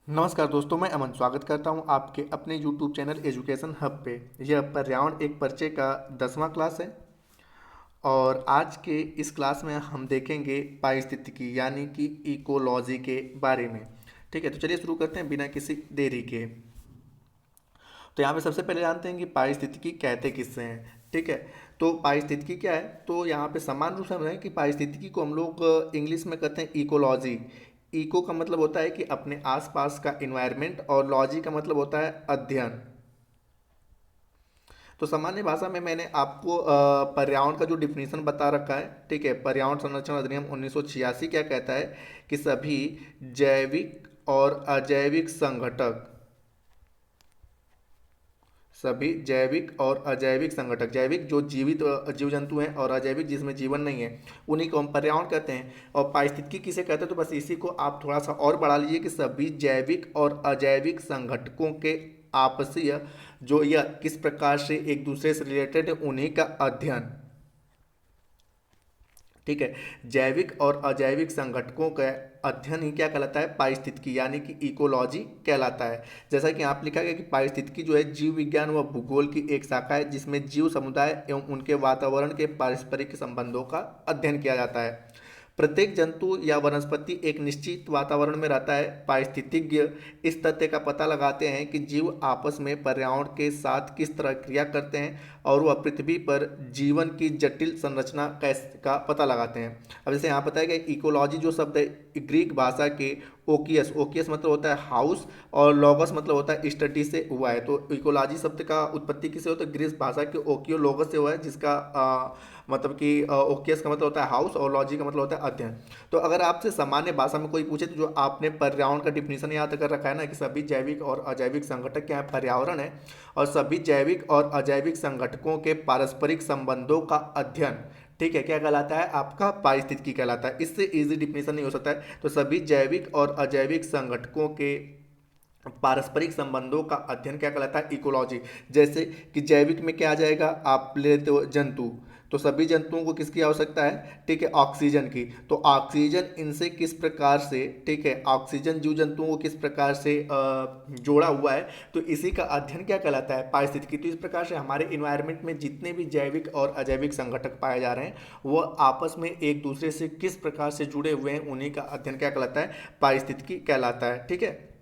नमस्कार दोस्तों, मैं अमन स्वागत करता हूं आपके अपने YouTube चैनल एजुकेशन हब पे। यह पर्यावरण एक परिचय का 10वां क्लास है और आज के इस क्लास में हम देखेंगे पारिस्थितिकी यानी कि इकोलॉजी के बारे में। ठीक है, तो चलिए शुरू करते हैं बिना किसी देरी के। तो यहाँ पे सबसे पहले जानते हैं कि पारिस्थितिकी कहते किससे हैं। ठीक है, तो पारिस्थितिकी क्या है, तो यहाँ पे सामान्य रूप से समझें कि पारिस्थितिकी को हम लोग इंग्लिश में कहते हैं इकोलॉजी। इको का मतलब होता है कि अपने आसपास का इन्वायरमेंट और लॉजी का मतलब होता है अध्ययन। तो सामान्य भाषा में मैंने आपको पर्यावरण का जो डिफिनीशन बता रखा है। ठीक है, पर्यावरण संरक्षण अधिनियम 1986 क्या कहता है कि सभी जैविक और अजैविक संघटक, सभी जैविक और अजैविक संगठक, जैविक जो जीवित जीव जंतु हैं और अजैविक जिसमें जीवन नहीं है, उन्हीं को हम पर्यावरण कहते हैं। और पारिस्थितिकी किसे कहते हैं, तो बस इसी को आप थोड़ा सा और बढ़ा लीजिए कि सभी जैविक और अजैविक संगठकों के आपसीय जो यह किस प्रकार से एक दूसरे से रिलेटेड है उन्हीं का अध्ययन। ठीक है, जैविक और अजैविक संगठकों का अध्ययन ही क्या कहलाता है, पारिस्थितिकी यानी कि इकोलॉजी कहलाता है। जैसा कि आप लिखा गया कि पारिस्थितिकी जो है जीव विज्ञान व भूगोल की एक शाखा है जिसमें जीव समुदाय एवं उनके वातावरण के पारस्परिक संबंधों का अध्ययन किया जाता है। प्रत्येक जंतु या वनस्पति एक निश्चित वातावरण में रहता है। पारिस्थितिज्ञ इस तथ्य का पता लगाते हैं कि जीव आपस में पर्यावरण के साथ किस तरह क्रिया करते हैं और वह पृथ्वी पर जीवन की जटिल संरचना का पता लगाते हैं। अब जैसे यहाँ पता है कि इकोलॉजी जो शब्द है ग्रीक भाषा के ओकियस, ओकियस मतलब होता है हाउस और लॉगस मतलब होता है स्टडी से हुआ है। तो इकोलॉजी शब्द का उत्पत्ति किसे होता है, ग्रीक भाषा के ओकियो लोगस से हुआ है, जिसका मतलब कि ओकियस का मतलब होता है हाउस और लॉजी का मतलब होता है अध्ययन। तो अगर आपसे सामान्य भाषा में कोई पूछे तो जो आपने पर्यावरण का डिफिनीशन याद कर रखा है ना कि सभी जैविक और अजैविक संगठक क्या है, पर्यावरण है। और सभी जैविक और अजैविक संगठकों के पारस्परिक संबंधों का अध्ययन, ठीक है, क्या कहलाता है, आपका पारिस्थितिकी कहलाता है। इससे इजी डिफिनीशन नहीं हो सकता है। तो सभी जैविक और अजैविक संगठकों के पारस्परिक संबंधों का अध्ययन क्या कहलाता है, इकोलॉजी। जैसे कि जैविक में क्या आ जाएगा, आप लेते हो जंतु, तो सभी जंतुओं को किसकी आवश्यकता है, ठीक है, ऑक्सीजन की। तो ऑक्सीजन इनसे किस प्रकार से, ठीक है, ऑक्सीजन जीव जंतुओं को किस प्रकार से जोड़ा हुआ है, तो इसी का अध्ययन क्या कहलाता है, पारिस्थितिकी। तो इस प्रकार से हमारे इन्वायरमेंट में जितने भी जैविक और अजैविक संगठक पाए जा रहे हैं वो आपस में एक दूसरे से किस प्रकार से जुड़े हुए हैं, उन्हीं का अध्ययन क्या कहलाता है, पारिस्थितिकी कहलाता है। ठीक है,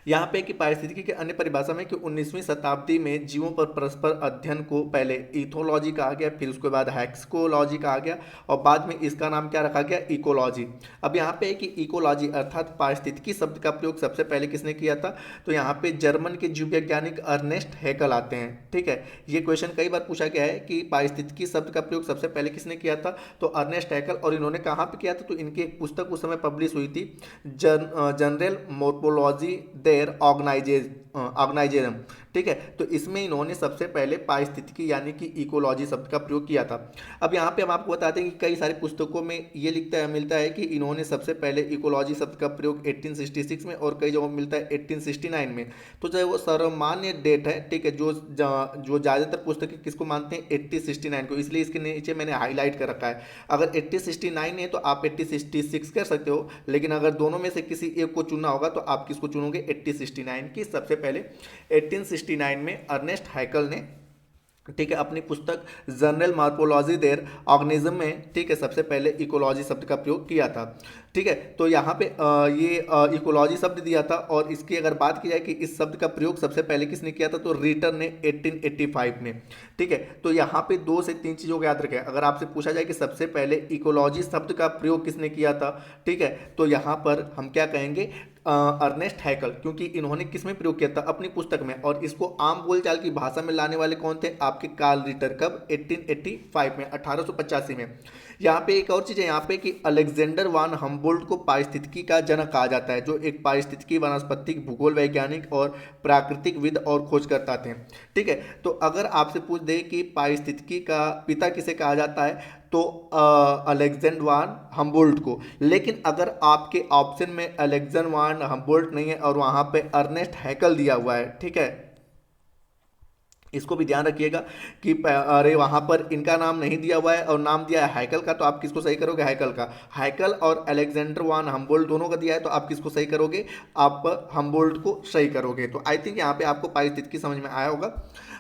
यहाँ पे कि पारिस्थितिकी के अन्य परिभाषा में कि 19वीं शताब्दी में जीवों पर परस्पर अध्ययन को पहले इथोलॉजी कहा गया, फिर उसके बाद हैक्सकोलॉजी कहा गया और बाद में इसका नाम क्या रखा गया, इकोलॉजी। अब यहाँ पे कि इकोलॉजी अर्थात पारिस्थितिकी शब्द का प्रयोग सबसे पहले किसने किया था, तो यहाँ पे जर्मन के जीव वैज्ञानिक अर्नेस्ट हैकल आते हैं। ठीक है, ये क्वेश्चन कई बार पूछा गया है कि पारिस्थितिकी शब्द का प्रयोग सबसे पहले किसने किया था, तो अर्नेस्ट हैकल। और इन्होंने कहाँ पे किया था, तो इनकी एक पुस्तक उस समय पब्लिश हुई थी, जनरल मोर्फोलॉजी देयर ऑर्गेनाइजेशन। ठीक है, तो इसमें इन्होंने सबसे पहले पारिस्थितिकी यानी कि इकोलॉजी शब्द का प्रयोग किया था। अब यहाँ पे हम आपको बताते हैं कि कई सारी पुस्तकों में ये लिखता है मिलता है कि इन्होंने सबसे पहले इकोलॉजी शब्द का प्रयोग 1866 में और कई जगहों में मिलता है 1869 में। तो चाहे वो सर्वमान्य डेट है, ठीक है, जो ज़्यादातर पुस्तकें किसको मानते हैं, 1869 को, इसलिए इसके नीचे मैंने हाईलाइट कर रखा है। अगर 1869 है तो आप 1866 कर सकते हो, लेकिन अगर दोनों में से किसी एक को चुनना होगा तो आप किसको चुनोगे, 1869 की। सबसे पहले 1869 में अर्नेस्ट हैकल ने, ठीक है, अपनी पुस्तक जर्नल मार्पोलॉजी देर ऑर्गेनिज्म में, ठीक है, सबसे पहले इकोलॉजी शब्द का प्रयोग किया था। ठीक है, तो यहाँ पे ये इकोलॉजी शब्द दिया था। और इसकी अगर बात की जाए कि इस शब्द का प्रयोग सबसे पहले किसने किया था, तो रीटर ने 1885 में। ठीक है, तो यहाँ पे 2 से 3 चीज़ों को याद रखें। अगर आपसे पूछा जाए कि सबसे पहले इकोलॉजी शब्द का प्रयोग किसने किया था, ठीक है, तो यहाँ पर हम क्या कहेंगे, अर्नेस्ट हैकल, क्योंकि इन्होंने किस में प्रयोग किया था, अपनी पुस्तक में। और इसको आम बोलचाल की भाषा में लाने वाले कौन थे, आपके कार्ल रिटर। कब, 1885 में, 1885 में। यहाँ पे एक और चीज़ है यहाँ पे कि अलेक्जेंडर वान हम्बोल्ट को पारिस्थितिकी का जनक कहा जाता है, जो एक पारिस्थितिकी, वनस्पतिक, भूगोल वैज्ञानिक और प्राकृतिक विद और खोजकर्ता थे। ठीक है, तो अगर आपसे पूछ दे कि पारिस्थितिकी का पिता किसे कहा जाता है, तो अलेक्जेंडर वान हम्बोल्ट को। लेकिन अगर आपके ऑप्शन में अलेक्जेंडर वान हम्बोल्ट नहीं है और वहां पे अर्नेस्ट हैकल दिया हुआ है, ठीक है, इसको भी ध्यान रखिएगा कि अरे वहाँ पर इनका नाम नहीं दिया हुआ है और नाम दिया है हाइकल का, तो आप किसको सही करोगे? हाइकल का। हाइकल और अलेक्जेंडर वान हम्बोल्ट दोनों का दिया है, तो आप किसको सही करोगे? आप हम्बोल्ट को सही करोगे। तो आई थिंक यहाँ पे आपको पारिस्थितिकी समझ में आया होगा।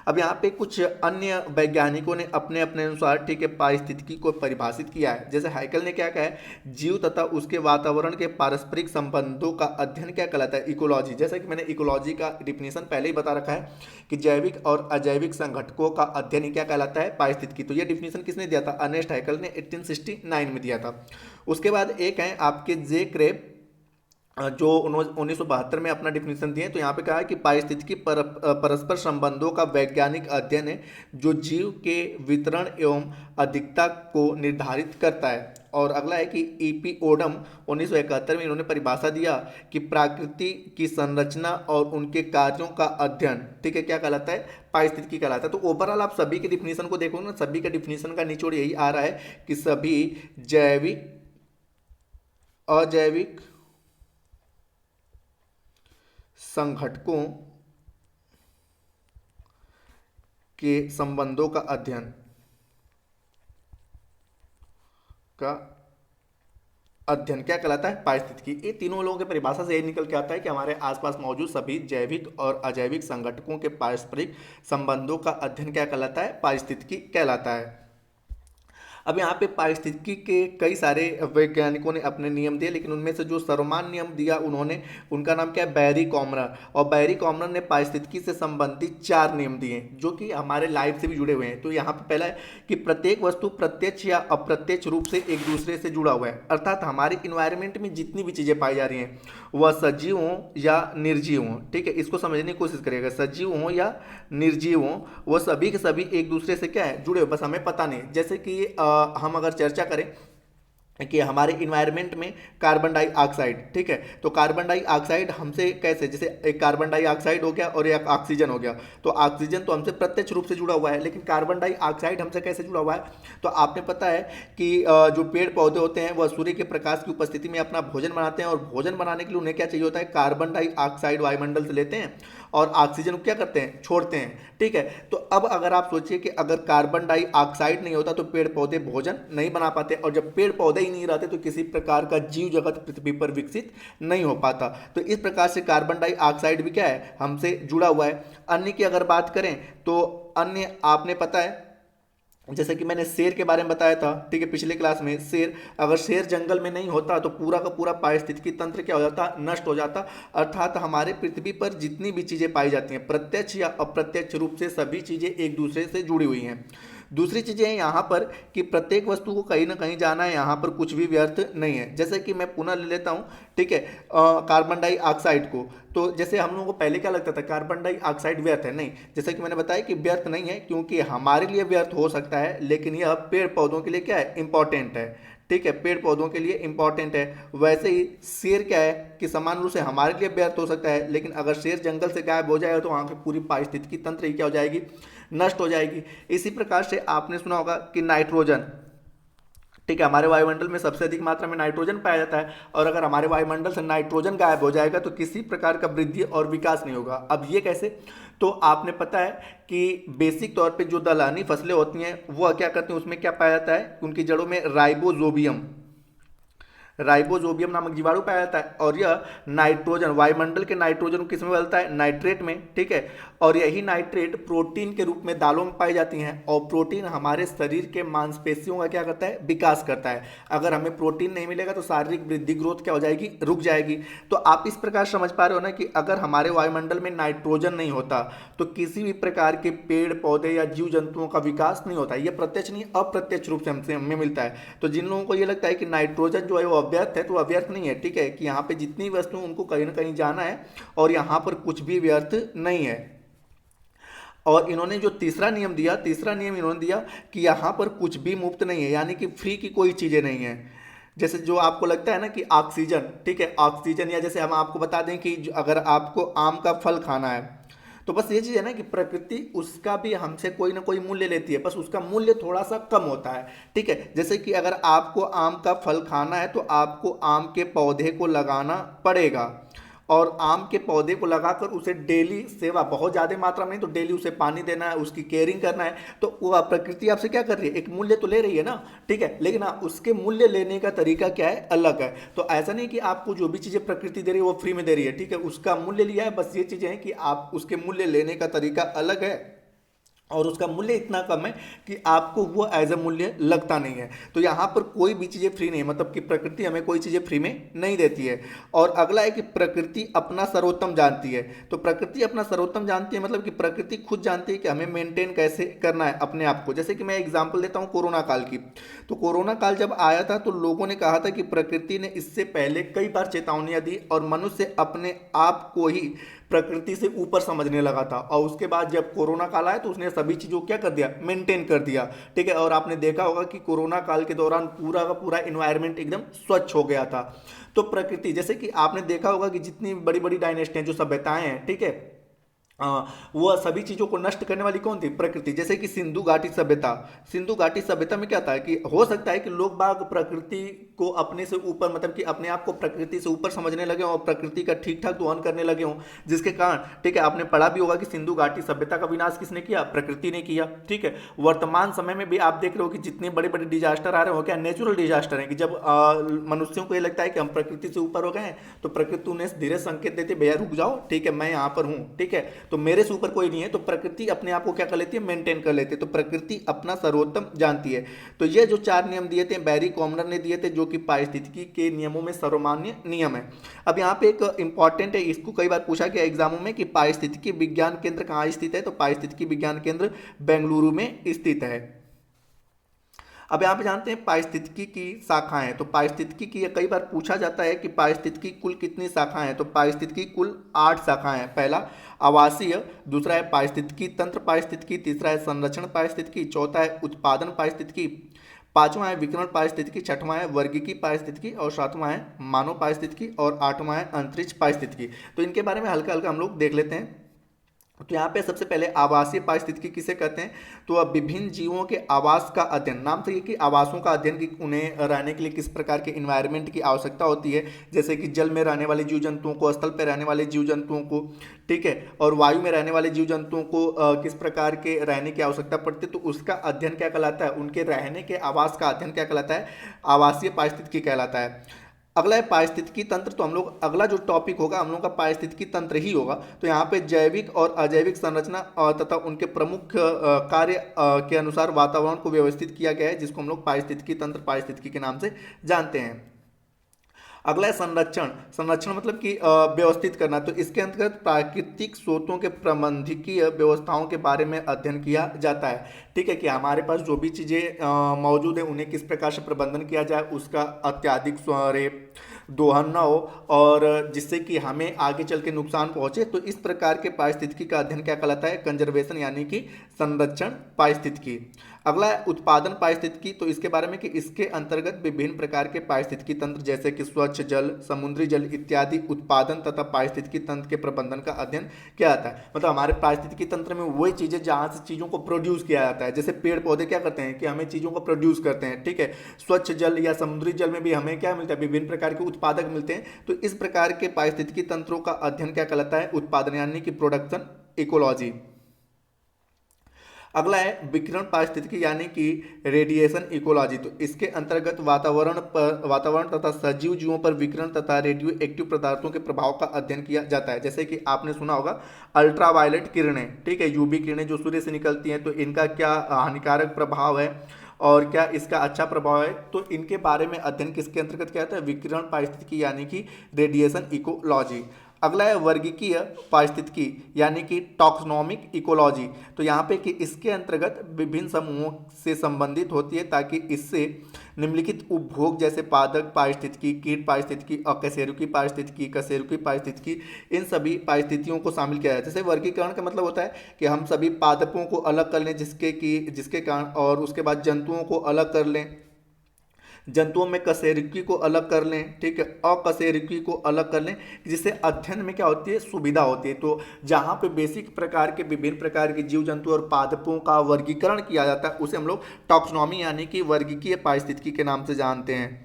अब यहाँ पे कुछ अन्य वैज्ञानिकों ने अपने अपने अनुसार, ठीक है, पारिस्थितिकी को परिभाषित किया है। जैसे हाइकल ने क्या कहा है? जीव तथा उसके वातावरण के पारस्परिक संबंधों का अध्ययन क्या कहलाता है? इकोलॉजी। जैसा कि मैंने इकोलॉजी का डिफिनेशन पहले ही बता रखा है कि जैविक और अजैविक संघटकों का अध्ययन ही क्या कहलाता है? पारिस्थितिकी। तो ये डिफिनेशन किसने दिया था? अर्नेस्ट हाइकल ने 1869 में दिया था। उसके बाद एक है आपके जे क्रेब, जो 1972 में अपना डिफिनेशन दिए। तो यहाँ पे कहा है कि पारिस्थितिकी परस्पर संबंधों का वैज्ञानिक अध्ययन है जो जीव के वितरण एवं अधिकता को निर्धारित करता है। और अगला है कि ईपी ओडम 1971 में इन्होंने परिभाषा दिया कि प्रकृति की संरचना और उनके कार्यों का अध्ययन, ठीक है, क्या कहलाता है? पारिस्थितिकी कहलाता है। तो ओवरऑल आप सभी के डिफिनेशन को देखो ना, सभी का डिफिनेशन का निचोड़ यही आ रहा है कि सभी जैविक, अजैविक संघटकों के संबंधों का अध्ययन क्या कहलाता है? पारिस्थितिकी। ये तीनों लोगों की परिभाषा से यही निकल के आता है कि हमारे आसपास मौजूद सभी जैविक और अजैविक संघटकों के पारस्परिक संबंधों का अध्ययन क्या कहलाता है? पारिस्थितिकी कहलाता है। अब यहाँ पे पारिस्थितिकी के कई सारे वैज्ञानिकों ने अपने नियम दिए, लेकिन उनमें से जो सर्वमान्य नियम दिया उन्होंने, उनका नाम क्या है? बैरी कॉमनर। और बैरी कॉमनर ने पारिस्थितिकी से संबंधित 4 नियम दिए जो कि हमारे लाइफ से भी जुड़े हुए हैं। तो यहाँ पे पहला है कि प्रत्येक वस्तु प्रत्यक्ष या अप्रत्यक्ष रूप से एक दूसरे से जुड़ा हुआ है। अर्थात हमारे इन्वायरमेंट में जितनी भी चीज़ें पाई जा रही हैं वह सजीव हों या निर्जीव हों, ठीक है, इसको समझने की कोशिश करिएगा। सजीव हों या निर्जीव हों, वह सभी के सभी एक दूसरे से क्या है? जुड़े हुए, बस हमें पता नहीं। जैसे कि हम अगर चर्चा करें कि हमारे इन्वायरमेंट में कार्बन डाइऑक्साइड, ठीक है, तो कार्बन डाइऑक्साइड हमसे कैसे, जैसे एक कार्बन डाइऑक्साइड हो गया और एक ऑक्सीजन हो गया, तो ऑक्सीजन तो हमसे प्रत्यक्ष रूप से जुड़ा हुआ है, लेकिन कार्बन डाइऑक्साइड हमसे कैसे जुड़ा हुआ है? तो आपने पता है कि जो पेड़ पौधे होते हैं वह सूर्य के प्रकाश की उपस्थिति में अपना भोजन बनाते हैं, और भोजन बनाने के लिए उन्हें क्या चाहिए होता है? कार्बन डाइऑक्साइड वायुमंडल से लेते हैं और ऑक्सीजन को क्या करते हैं? छोड़ते हैं, ठीक है। तो अब अगर आप सोचिए कि अगर कार्बन डाइऑक्साइड नहीं होता तो पेड़ पौधे भोजन नहीं बना पाते, और जब पेड़ पौधे ही नहीं रहते तो किसी प्रकार का जीव जगत पृथ्वी पर विकसित नहीं हो पाता। तो इस प्रकार से कार्बन डाइऑक्साइड भी क्या है? हमसे जुड़ा हुआ है। अन्य की अगर बात करें तो अन्य आपने पता है, जैसे कि मैंने शेर के बारे में बताया था, ठीक है, पिछले क्लास में, शेर, अगर शेर जंगल में नहीं होता तो पूरा का पूरा पारिस्थितिकी तंत्र क्या हो जाता? नष्ट हो जाता। अर्थात हमारे पृथ्वी पर जितनी भी चीज़ें पाई जाती हैं प्रत्यक्ष या अप्रत्यक्ष रूप से सभी चीज़ें एक दूसरे से जुड़ी हुई हैं। दूसरी चीज़ें हैं यहाँ पर कि प्रत्येक वस्तु को कहीं ना कहीं जाना है, यहाँ पर कुछ भी व्यर्थ नहीं है। जैसे कि मैं पुनः ले लेता हूँ, ठीक है, कार्बन डाइऑक्साइड को। तो जैसे हम लोगों को पहले क्या लगता था? कार्बन डाइऑक्साइड व्यर्थ है। नहीं, जैसे कि मैंने बताया कि व्यर्थ नहीं है, क्योंकि हमारे लिए व्यर्थ हो सकता है लेकिन यह पेड़ पौधों के लिए क्या है? इंपॉर्टेंट है, ठीक है, पेड़ पौधों के लिए इंपॉर्टेंट है। वैसे ही शेर क्या है कि समान रूप से हमारे लिए व्यर्थ हो सकता है, लेकिन अगर शेर जंगल से गायब हो जाएगा तो वहाँ की पूरी पारिस्थितिकी तंत्र ही क्या हो जाएगी? नष्ट हो जाएगी। इसी प्रकार से आपने सुना होगा कि नाइट्रोजन, ठीक है, हमारे वायुमंडल में सबसे अधिक मात्रा में नाइट्रोजन पाया जाता है, और अगर हमारे वायुमंडल से नाइट्रोजन गायब हो जाएगा तो किसी प्रकार का वृद्धि और विकास नहीं होगा। अब ये कैसे? तो आपने पता है कि बेसिक तौर पे जो दलहनी फसलें होती हैं वह क्या करती हैं? उसमें क्या पाया जाता है? उनकी जड़ों में राइबोजोबियम नामक जीवाणु पाया जाता है, और यह नाइट्रोजन, वायुमंडल के नाइट्रोजन को किसमें बदलता है? नाइट्रेट में, ठीक है। और यही नाइट्रेट प्रोटीन के रूप में दालों में पाई जाती हैं, और प्रोटीन हमारे शरीर के मांसपेशियों का क्या करता है? विकास करता है। अगर हमें प्रोटीन नहीं मिलेगा तो शारीरिक वृद्धि, ग्रोथ क्या हो जाएगी? रुक जाएगी। तो आप इस प्रकार समझ पा रहे हो ना कि अगर हमारे वायुमंडल में नाइट्रोजन नहीं होता तो किसी भी प्रकार के पेड़ पौधे या जीव जंतुओं का विकास नहीं होता। ये प्रत्यक्ष नहीं, अप्रत्यक्ष रूप से हमसे हमें मिलता है। तो जिन लोगों को ये लगता है कि नाइट्रोजन जो है वो अव्यर्थ है, तो अव्यर्थ नहीं है, ठीक है, कि यहाँ पे जितनी वस्तु उनको कहीं ना कहीं जाना है और यहाँ पर कुछ भी व्यर्थ नहीं है। और इन्होंने जो तीसरा नियम इन्होंने दिया कि यहाँ पर कुछ भी मुफ्त नहीं है, यानी कि फ्री की कोई चीज़ें नहीं है। जैसे जो आपको लगता है ना कि ऑक्सीजन, ठीक है, ऑक्सीजन, या जैसे हम आपको बता दें कि अगर आपको आम का फल खाना है तो बस ये चीज़ है ना कि प्रकृति उसका भी हमसे कोई ना कोई मूल्य लेती है, बस उसका मूल्य थोड़ा सा कम होता है, ठीक है। जैसे कि अगर आपको आम का फल खाना है तो आपको आम के पौधे को लगाना पड़ेगा, और आम के पौधे को लगाकर उसे डेली सेवा, बहुत ज़्यादा मात्रा में नहीं तो डेली उसे पानी देना है, उसकी केयरिंग करना है, तो वो प्रकृति आपसे क्या कर रही है, एक मूल्य तो ले रही है ना, ठीक है। लेकिन हाँ, उसके मूल्य लेने का तरीका क्या है, अलग है। तो ऐसा नहीं कि आपको जो भी चीज़ें प्रकृति दे रही है वो फ्री में दे रही है, ठीक है, उसका मूल्य लिया है। बस ये चीज़ें हैं कि आप उसके मूल्य लेने का तरीका अलग है और उसका मूल्य इतना कम है कि आपको वो एज अ मूल्य लगता नहीं है। तो यहाँ पर कोई भी चीज़ें फ्री नहीं है, मतलब कि प्रकृति हमें कोई चीज़ें फ्री में नहीं देती है। और अगला है कि प्रकृति अपना सर्वोत्तम जानती है। तो प्रकृति अपना सर्वोत्तम जानती है मतलब कि प्रकृति खुद जानती है कि हमें मेंटेन कैसे करना है अपने आप को। जैसे कि मैं एग्जाम्पल देता हूँ कोरोना काल की। तो कोरोना काल जब आया था तो लोगों ने कहा था कि प्रकृति ने इससे पहले कई बार चेतावनियां दी और मनुष्य अपने आप को ही प्रकृति से ऊपर समझने लगा था। और उसके बाद जब कोरोना काल आया तो उसने सभी चीज़ों को क्या कर दिया, मेंटेन कर दिया, ठीक है। और आपने देखा होगा कि कोरोना काल के दौरान पूरा का पूरा इन्वायरमेंट एकदम स्वच्छ हो गया था। तो प्रकृति, जैसे कि आपने देखा होगा कि जितनी बड़ी बड़ी डायनेस्टियां जो सभ्यताएं हैं, ठीक है, वो सभी चीजों को नष्ट करने वाली कौन थी, प्रकृति। जैसे कि सिंधु घाटी सभ्यता, सिंधु घाटी सभ्यता में क्या था कि हो सकता है कि लोग बाग प्रकृति को अपने से ऊपर, मतलब कि अपने आप को प्रकृति से ऊपर समझने लगे हों और प्रकृति का ठीक ठाक दोहन करने लगे हों, जिसके कारण, ठीक है, आपने पढ़ा भी होगा कि सिंधु घाटी सभ्यता का विनाश किसने किया, प्रकृति ने किया, ठीक है। वर्तमान समय में भी आप देख रहे हो कि जितने बड़े बड़े डिजास्टर आ रहे हो, क्या नेचुरल डिजास्टर है कि जब मनुष्यों को ये लगता है कि हम प्रकृति से ऊपर हो गए हैं तो प्रकृति उन्हें धीरे संकेत देती है, भैया रुक जाओ, ठीक है, मैं यहाँ पर हूँ, ठीक है, तो मेरे से ऊपर कोई नहीं है। तो प्रकृति अपने आप को क्या कर लेती है, मेंटेन कर लेती है। तो प्रकृति अपना सर्वोत्तम जानती है। तो ये जो 4 नियम दिए थे बैरी कॉमनर ने दिए थे, जो कि पारिस्थितिकी के नियमों में सर्वमान्य नियम है। अब यहाँ पे एक इंपॉर्टेंट है, इसको कई बार पूछा गया एग्जामों में कि पारिस्थितिकी विज्ञान केंद्र कहाँ स्थित है। तो पारिस्थितिकी विज्ञान केंद्र बेंगलुरु में स्थित है। अब यहाँ पे जानते हैं पारिस्थितिकी की शाखाएं। तो पारिस्थितिकी की कई बार पूछा जाता है कि पारिस्थितिकी कुल कितनी शाखाएं हैं। तो पारिस्थितिकी कुल 8 शाखाएं हैं। पहला आवासीय, दूसरा है पारिस्थितिकी तंत्र पारिस्थितिकी, तीसरा है संरक्षण पारिस्थितिकी, चौथा है उत्पादन पारिस्थितिकी, पांचवा है विकिरण पारिस्थितिकी, छठवां है वर्गीकी पारिस्थितिकी और सातवां है मानव पारिस्थितिकी और आठवां है अंतरिक्ष पारिस्थितिकी। तो इनके बारे में हल्का हल्का हम लोग देख लेते हैं। तो यहाँ पे सबसे पहले आवासीय पारिस्थितिकी किसे कहते हैं। तो अब विभिन्न जीवों के आवास का अध्ययन, नाम से ये कि आवासों का अध्ययन कि उन्हें रहने के लिए किस प्रकार के इन्वायरमेंट की आवश्यकता होती है। जैसे कि जल में रहने वाले जीव जंतुओं को, स्थल पर रहने वाले जीव जंतुओं को, ठीक है, और वायु में रहने वाले जीव जंतुओं को किस प्रकार के रहने की आवश्यकता पड़ती है, तो उसका अध्ययन क्या कहलाता है, उनके रहने के आवास का अध्ययन क्या कहलाता है, आवासीय पारिस्थितिकी कहलाता है। अगला है पारिस्थितिकी तंत्र। तो हम लोग अगला जो टॉपिक होगा हम लोग का पारिस्थितिकी तंत्र ही होगा। तो यहाँ पे जैविक और अजैविक संरचना तथा उनके प्रमुख कार्य के अनुसार वातावरण को व्यवस्थित किया गया है, जिसको हम लोग पारिस्थितिकी तंत्र, पारिस्थितिकी के नाम से जानते हैं। अगला है संरक्षण। संरक्षण मतलब कि व्यवस्थित करना। तो इसके अंतर्गत प्राकृतिक स्रोतों के प्रबंधकीय व्यवस्थाओं के बारे में अध्ययन किया जाता है, ठीक है, कि हमारे पास जो भी चीज़ें मौजूद है उन्हें किस प्रकार से प्रबंधन किया जाए, उसका अत्यधिक दोहन न हो और जिससे कि हमें आगे चल के नुकसान पहुंचे। तो इस प्रकार के पारिस्थितिकी का अध्ययन क्या कहलाता है, कंजर्वेशन, यानी कि संरक्षण पारिस्थितिकी। अगला है उत्पादन पारिस्थितिकी। तो इसके बारे में कि इसके अंतर्गत विभिन्न प्रकार के पारिस्थितिकी तंत्र जैसे कि स्वच्छ जल, समुद्री जल इत्यादि उत्पादन तथा पारिस्थितिकी तंत्र के प्रबंधन का अध्ययन किया जाता है। मतलब हमारे पारिस्थितिकी तंत्र में वही चीज़ें जहाँ से चीज़ों को प्रोड्यूस किया जाता है। जैसे पेड़ पौधे क्या करते हैं कि हमें चीज़ों को प्रोड्यूस करते हैं, ठीक है। स्वच्छ जल या समुद्री जल में भी हमें क्या मिलता है, विभिन्न प्रकार के उत्पादक मिलते हैं। तो इस प्रकार के पारिस्थितिकी तंत्रों का अध्ययन क्या कहलाता है, उत्पादन, यानी कि प्रोडक्शन इकोलॉजी। अगला है विकिरण पारिस्थितिकी यानी कि रेडिएशन इकोलॉजी। तो इसके अंतर्गत वातावरण तथा सजीव जीवों पर विकिरण तथा रेडियो एक्टिव पदार्थों के प्रभाव का अध्ययन किया जाता है। जैसे कि आपने सुना होगा अल्ट्रावायलेट किरणें, ठीक है, यूवी किरणें जो सूर्य से निकलती हैं, तो इनका क्या हानिकारक प्रभाव है और क्या इसका अच्छा प्रभाव है। तो इनके बारे में अध्ययन किसके अंतर्गत किया जाता है, विकिरण पारिस्थितिकी यानी कि रेडिएशन इकोलॉजी। अगला है वर्गीकीय पारिस्थितिकी यानी कि टॉक्सोनॉमिक इकोलॉजी। तो यहाँ पे कि इसके अंतर्गत विभिन्न समूहों से संबंधित होती है ताकि इससे निम्नलिखित उपभोग जैसे पादप पारिस्थितिकी, कीट पारिस्थितिकी, अकशेरुकी पारिस्थितिकी, कशेरुकी पारिस्थितिकी, इन सभी परिस्थितियों को शामिल किया जाए। जैसे वर्गीकरण का मतलब होता है कि हम सभी पादपों को अलग कर लें जिसके कारण, और उसके बाद जंतुओं को अलग कर लें, जंतुओं में कशेरुकी को अलग कर लें, ठीक है, अकशेरुकी को अलग कर लें, जिससे अध्ययन में क्या होती है, सुविधा होती है। तो जहाँ पे बेसिक प्रकार के विभिन्न प्रकार के जीव जंतु और पादपों का वर्गीकरण किया जाता है उसे हम लोग टॉक्सोनॉमी यानी कि वर्गीकीय पारिस्थितिकी के नाम से जानते हैं।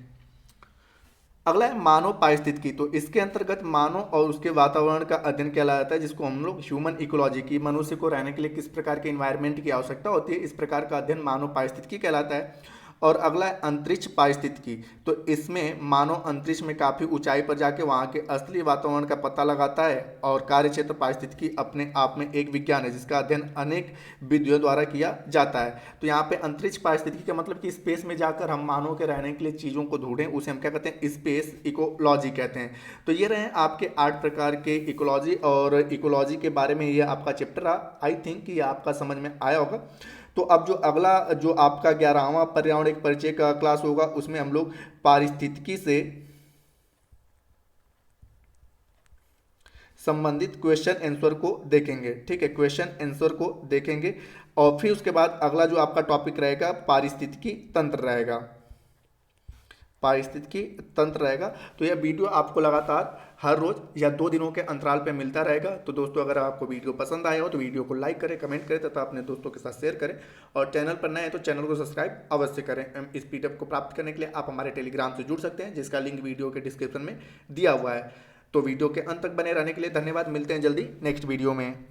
अगला है मानव पारिस्थितिकी। तो इसके अंतर्गत मानव और उसके वातावरण का अध्ययन किया जाता है, जिसको हम लोग ह्यूमन इकोलॉजी की, मनुष्य को रहने के लिए किस प्रकार के इन्वायरमेंट की आवश्यकता होती है, इस प्रकार का अध्ययन मानव पारिस्थितिकी कहलाता है। और अगला है अंतरिक्ष पारिस्थितिकी। तो इसमें मानव अंतरिक्ष में काफ़ी ऊंचाई पर जाके वहाँ के असली वातावरण का पता लगाता है। और कार्यक्षेत्र पारिस्थितिकी अपने आप में एक विज्ञान है जिसका अध्ययन अनेक विधियों द्वारा किया जाता है। तो यहाँ पे अंतरिक्ष पारिस्थितिकी का मतलब कि स्पेस में जाकर हम मानव के रहने के लिए चीज़ों को ढूंढें, उसे हम क्या कहते हैं, स्पेस इकोलॉजी कहते हैं। तो ये रहे आपके 8 प्रकार के इकोलॉजी, और इकोलॉजी के बारे में ये आपका चैप्टर रहा। आई थिंक ये आपका समझ में आया होगा। तो अब जो अगला जो आपका 11वां पर्यावरण एक परिचय का क्लास होगा, उसमें हम लोग पारिस्थितिकी से संबंधित क्वेश्चन आंसर को देखेंगे। ठीक है, क्वेश्चन आंसर को देखेंगे। और फिर उसके बाद अगला जो आपका टॉपिक रहेगा पारिस्थितिकी तंत्र रहेगा, पारिस्थितिकी तंत्र रहेगा। तो यह वीडियो आपको लगातार हर रोज या 2 दिनों के अंतराल पर मिलता रहेगा। तो दोस्तों, अगर आपको वीडियो पसंद आया हो तो वीडियो को लाइक करें, कमेंट करें तथा अपने दोस्तों के साथ शेयर करें। और चैनल पर नए हैं तो चैनल को सब्सक्राइब अवश्य करें। इस पीडीएफ को प्राप्त करने के लिए आप हमारे टेलीग्राम से जुड़ सकते हैं, जिसका लिंक वीडियो के डिस्क्रिप्शन में दिया हुआ है। तो वीडियो के अंत तक बने रहने के लिए धन्यवाद। मिलते हैं जल्दी नेक्स्ट वीडियो में।